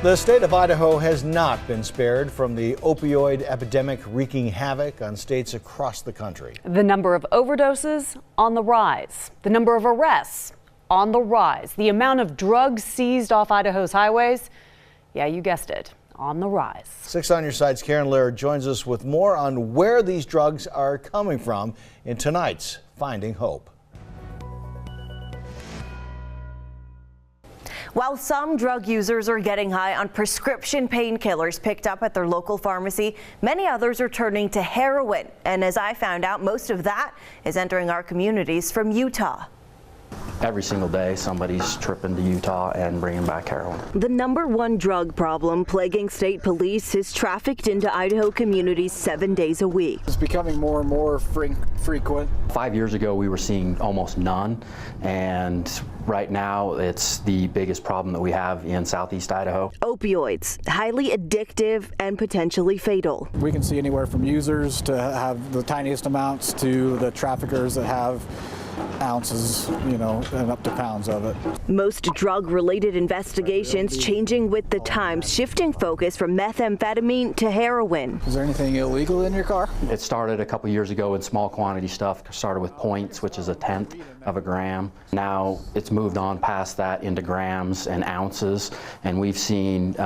The state of Idaho has not been spared from the opioid epidemic wreaking havoc on states across the country. The number of overdoses on the rise. The number of arrests on the rise. The amount of drugs seized off Idaho's highways, yeah, you guessed it, on the rise. 6 on Your Side's Karen Laird joins us with more on where these drugs are coming from in tonight's Finding Hope. While some drug users are getting high on prescription painkillers picked up at their local pharmacy, many others are turning to heroin. And as I found out, most of that is entering our communities from Utah. Every single day, somebody's tripping to Utah and bringing back heroin. The #1 drug problem plaguing state police is trafficked into Idaho communities 7 days a week. It's becoming more and more frequent. 5 years ago, we were seeing almost none, and right now, it's the biggest problem that we have in southeast Idaho. Opioids, highly addictive and potentially fatal. We can see anywhere from users to have the tiniest amounts to the traffickers that have ounces, and up to pounds of it. Most drug-related investigations changing with the times, shifting focus from methamphetamine to heroin. Is there anything illegal in your car? It started a couple years ago in small quantity stuff. Started with points, which is 1/10 of a gram. Now it's moved on past that into grams and ounces, and we've seen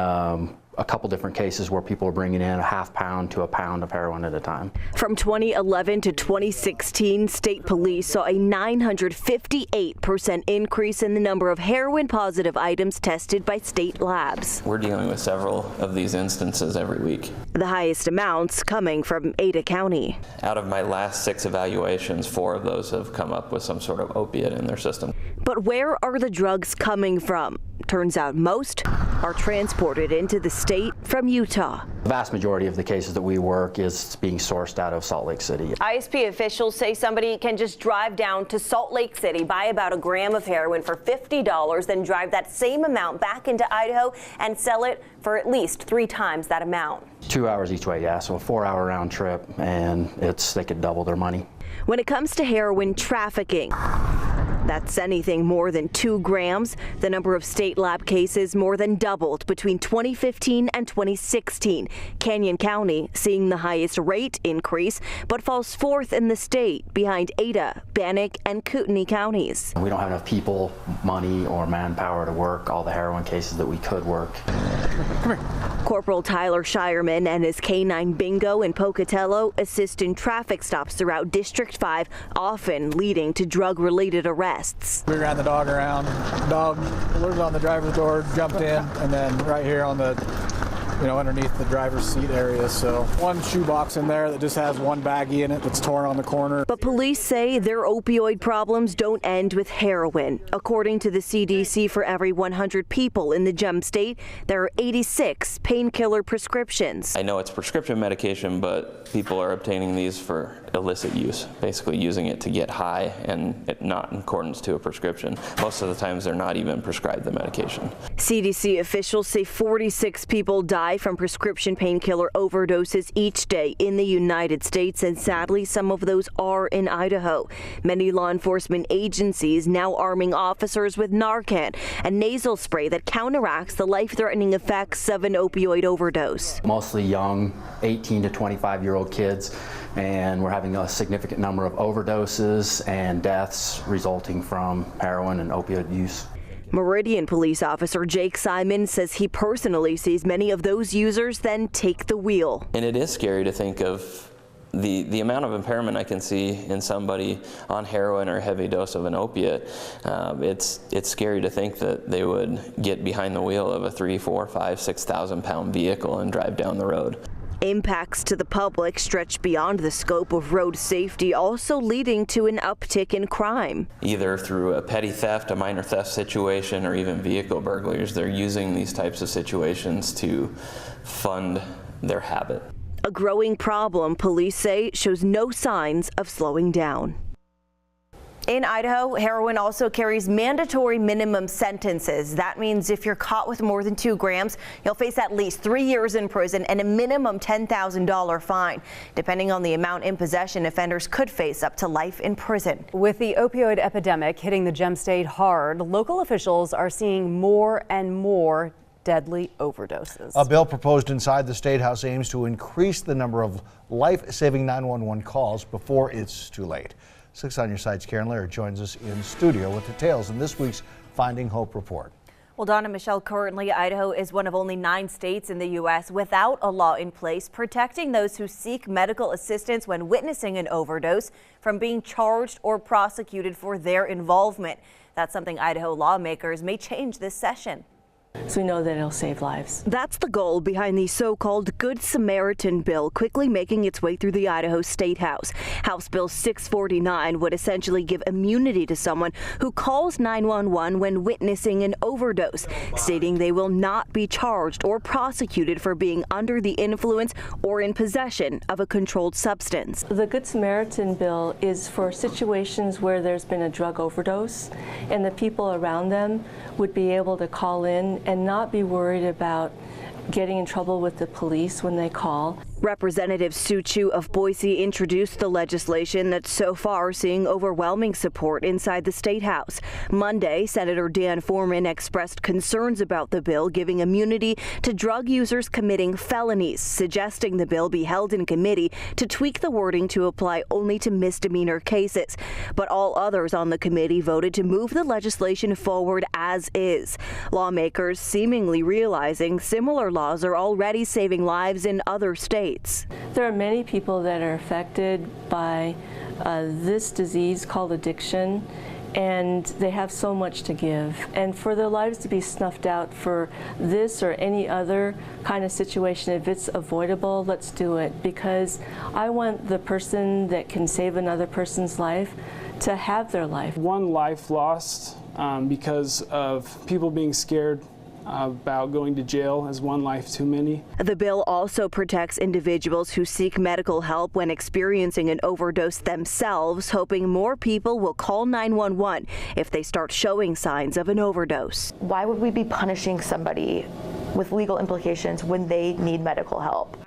a couple different cases where people are bringing in a ½ pound to a pound of heroin at a time. From 2011 to 2016, state police saw a 958% increase in the number of heroin-positive items tested by state labs. We're dealing with several of these instances every week. The highest amounts coming from Ada County. Out of my last 6 evaluations, 4 of those have come up with some sort of opiate in their system. But where are the drugs coming from? Turns out most are transported into the state from Utah. The vast majority of the cases that we work is being sourced out of Salt Lake City. ISBA officials say somebody can just drive down to Salt Lake City, buy about a gram of heroin for $50, then drive that same amount back into Idaho and sell it for at least 3 times that amount. 2 hours each way, yeah, so a 4-hour round trip, and they could double their money. When it comes to heroin trafficking, that's anything more than 2 grams. The number of state lab cases more than doubled between 2015 and 2016. Canyon County seeing the highest rate increase, but falls 4th in the state behind Ada, Bannock, and Kootenai counties. We don't have enough people, money, or manpower to work all the heroin cases that we could work. Come here. Corporal Tyler Shireman and his K-9 Bingo in Pocatello assist in traffic stops throughout District 5, often leading to drug-related arrests. We ran the dog around. Dog alerted on the driver's door, jumped in, and then right here on the, underneath the driver's seat area. So 1 shoebox in there that just has 1 baggie in it that's torn on the corner. But police say their opioid problems don't end with heroin. According to the CDC, for every 100 people in the gem state, there are 86 painkiller prescriptions. I know it's prescription medication, but people are obtaining these for illicit use, basically using it to get high and not in accordance to a prescription. Most of the times they're not even prescribed the medication. CDC officials say 46 people die from prescription painkiller overdoses each day in the United States, and sadly some of those are in Idaho. Many law enforcement agencies now arming officers with Narcan, a nasal spray that counteracts the life-threatening effects of an opioid overdose. Mostly young, 18 to 25-year-old kids, and we're having a significant number of overdoses and deaths resulting from heroin and opioid use. Meridian police officer Jake Simon says he personally sees many of those users then take the wheel. And it is scary to think of the amount of impairment I can see in somebody on heroin or a heavy dose of an opiate. It's scary to think that they would get behind the wheel of a 3, 4, 5, 6,000 pound vehicle and drive down the road. Impacts to the public stretch beyond the scope of road safety, also leading to an uptick in crime. Either through a petty theft, a minor theft situation, or even vehicle burglaries, they're using these types of situations to fund their habit. A growing problem, police say, shows no signs of slowing down. In Idaho, heroin also carries mandatory minimum sentences. That means if you're caught with more than 2 grams, you'll face at least 3 years in prison and a minimum $10,000 fine. Depending on the amount in possession, offenders could face up to life in prison. With the opioid epidemic hitting the Gem State hard, local officials are seeing more and more deadly overdoses. A bill proposed inside the State House aims to increase the number of life-saving 911 calls before it's too late. 6 on Your Side's Karen Lair joins us in studio with details in this week's Finding Hope report. Well, Donna Michelle, currently Idaho is one of only 9 states in the U.S. without a law in place protecting those who seek medical assistance when witnessing an overdose from being charged or prosecuted for their involvement. That's something Idaho lawmakers may change this session. So we know that it'll save lives. That's the goal behind the so-called Good Samaritan bill quickly making its way through the Idaho State House. House Bill 649 would essentially give immunity to someone who calls 911 when witnessing an overdose, stating they will not be charged or prosecuted for being under the influence or in possession of a controlled substance. The Good Samaritan bill is for situations where there's been a drug overdose and the people around them would be able to call in and not be worried about getting in trouble with the police when they call. Representative Sue Chu of Boise introduced the legislation that's so far seeing overwhelming support inside the State House. Monday, Senator Dan Foreman expressed concerns about the bill giving immunity to drug users committing felonies, suggesting the bill be held in committee to tweak the wording to apply only to misdemeanor cases. But all others on the committee voted to move the legislation forward as is. Lawmakers seemingly realizing similar laws are already saving lives in other states. There are many people that are affected by this disease called addiction, and they have so much to give. And for their lives to be snuffed out for this or any other kind of situation, if it's avoidable, let's do it. Because I want the person that can save another person's life to have their life. One life lost because of people being scared about going to jail is one life too many. The bill also protects individuals who seek medical help when experiencing an overdose themselves, hoping more people will call 911 if they start showing signs of an overdose. Why would we be punishing somebody with legal implications when they need medical help?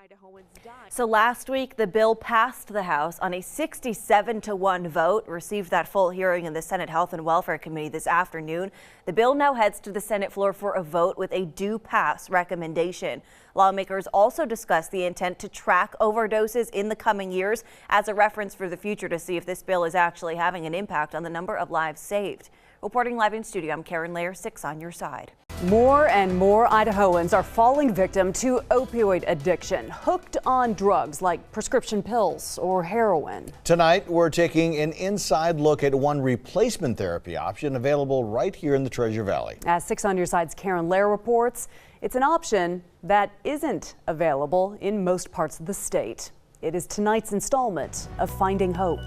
So last week, the bill passed the House on a 67-1 vote, received that full hearing in the Senate Health and Welfare Committee this afternoon. The bill now heads to the Senate floor for a vote with a do pass recommendation. Lawmakers also discussed the intent to track overdoses in the coming years as a reference for the future to see if this bill is actually having an impact on the number of lives saved. Reporting live in studio, I'm Karen Lair, 6 on Your Side. More and more Idahoans are falling victim to opioid addiction, hooked on drugs like prescription pills or heroin. Tonight, we're taking an inside look at one replacement therapy option available right here in the Treasure Valley. As 6 on Your Side's Karen Lair reports, it's an option that isn't available in most parts of the state. It is tonight's installment of Finding Hope.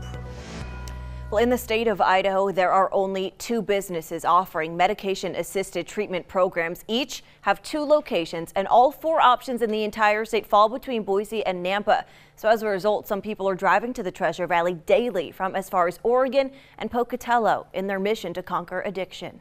Well, in the state of Idaho, there are only 2 businesses offering medication-assisted treatment programs. Each have 2 locations, and all 4 options in the entire state fall between Boise and Nampa. So as a result, some people are driving to the Treasure Valley daily from as far as Oregon and Pocatello in their mission to conquer addiction.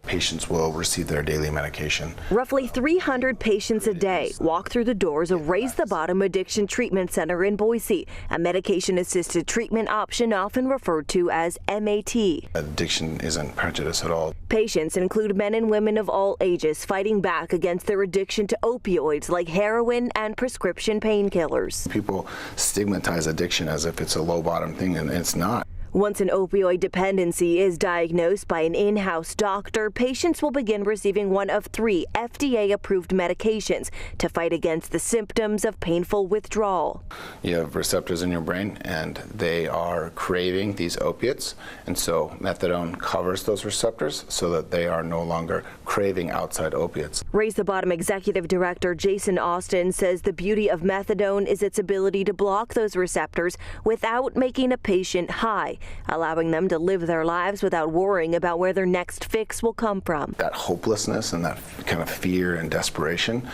Patients will receive their daily medication. Roughly 300 patients a day walk through the doors of Raise the Bottom Addiction Treatment Center in Boise, a medication-assisted treatment option often referred to as MAT. Addiction isn't prejudice at all. Patients include men and women of all ages fighting back against their addiction to opioids like heroin and prescription painkillers. People stigmatize addiction as if it's a low-bottom thing, and it's not. Once an opioid dependency is diagnosed by an in-house doctor, patients will begin receiving one of 3 FDA-approved medications to fight against the symptoms of painful withdrawal. You have receptors in your brain, and they are craving these opiates, and so methadone covers those receptors so that they are no longer craving outside opiates. Raise the Bottom Executive Director Jason Austin says the beauty of methadone is its ability to block those receptors without making a patient high, allowing them to live their lives without worrying about where their next fix will come from. That hopelessness and that kind of fear and desperation,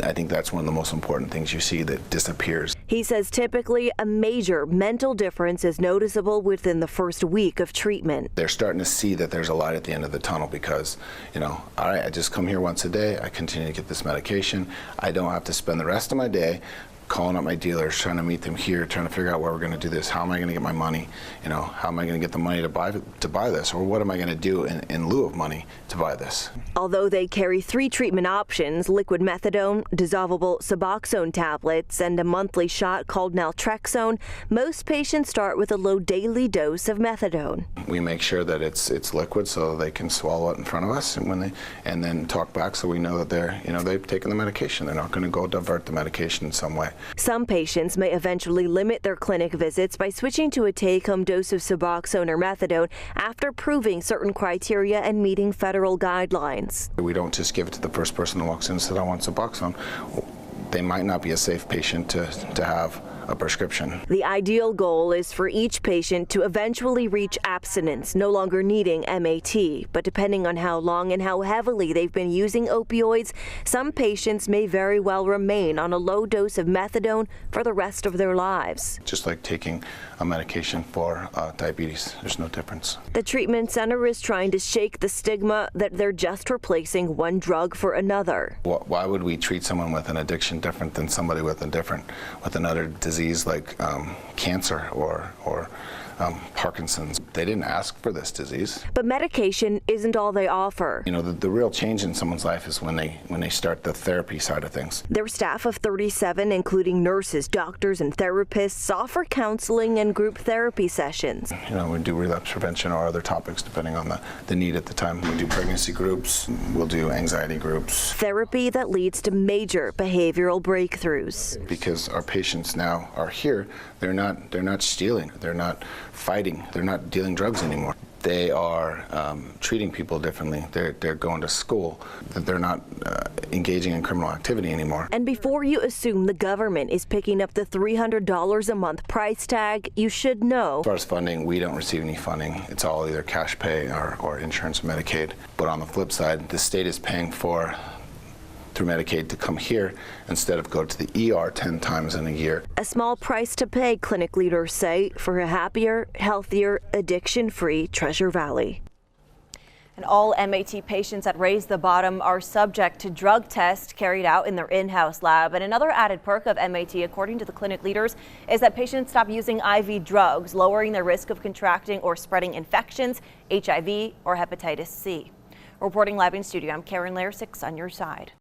I think that's one of the most important things you see that disappears. He says typically a major mental difference is noticeable within the first week of treatment. They're starting to see that there's a light at the end of the tunnel because, all right, I just come here once a day, I continue to get this medication, I don't have to spend the rest of my day calling up my dealers, trying to meet them here, trying to figure out where we're going to do this. How am I going to get my money? You know, how am I going to get the money to buy this? Or what am I going to do in lieu of money to buy this? Although they carry 3 treatment options, liquid methadone, dissolvable Suboxone tablets, and a monthly shot called naltrexone, most patients start with a low daily dose of methadone. We make sure that it's liquid so they can swallow it in front of us, and then talk back so we know that they've taken the medication. They're not going to go divert the medication in some way. Some patients may eventually limit their clinic visits by switching to a take-home dose of Suboxone or methadone after proving certain criteria and meeting federal guidelines. We don't just give it to the first person who walks in and says, I want Suboxone. They might not be a safe patient to have a prescription. The ideal goal is for each patient to eventually reach abstinence, no longer needing MAT. But depending on how long and how heavily they've been using opioids, some patients may very well remain on a low dose of methadone for the rest of their lives. Just like taking a medication for diabetes, there's no difference. The treatment center is trying to shake the stigma that they're just replacing one drug for another. Why would we treat someone with an addiction different than somebody with another disease like cancer or Parkinson's? They didn't ask for this disease. But medication isn't all they offer. You know, the real change in someone's life is when they start the therapy side of things. Their staff of 37, including nurses, doctors, and therapists, offer counseling and group therapy sessions. You know, we do relapse prevention or other topics depending on the need at the time. We do pregnancy groups, we'll do anxiety groups. Therapy that leads to major behavioral breakthroughs. Because our patients now are here, they're not stealing, they're not fighting, they're not dealing drugs anymore. They are treating people differently. They're going to school. They're not engaging in criminal activity anymore. And before you assume the government is picking up the $300 a month price tag, you should know. As far as funding, we don't receive any funding. It's all either cash pay or insurance, Medicaid. But on the flip side, the state is paying for through Medicaid to come here instead of go to the ER 10 times in a year. A small price to pay, clinic leaders say, for a happier, healthier, addiction-free Treasure Valley. And all MAT patients at Raise the Bottom are subject to drug tests carried out in their in-house lab. And another added perk of MAT, according to the clinic leaders, is that patients stop using IV drugs, lowering their risk of contracting or spreading infections, HIV, or hepatitis C. Reporting live in studio, I'm Karen Lair, 6 on your side.